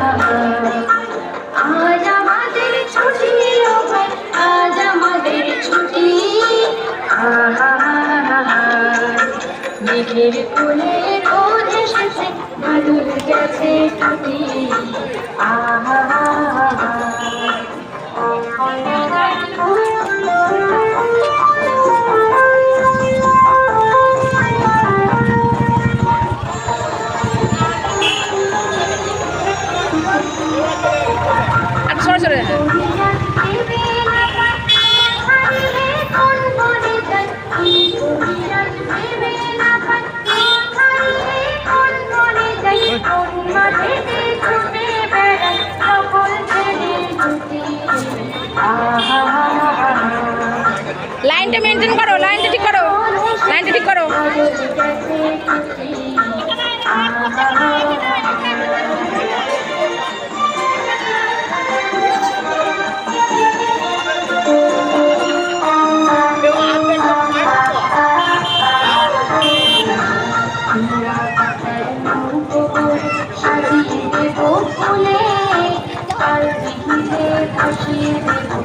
আজ আমাদের ছুটি, আজ আমাদের ছুটি। মেঘের কোলে রোদ এসেছে, বাদল গেছে টুটি। সরে সরে লাইনটা মেনটেন করো, লাইনটা ঠিক করো, লাইনটা ঠিক করো। সাজিয়ে দেবো ফুলে, আর দিঘিতে ভাসিয়ে দেবো।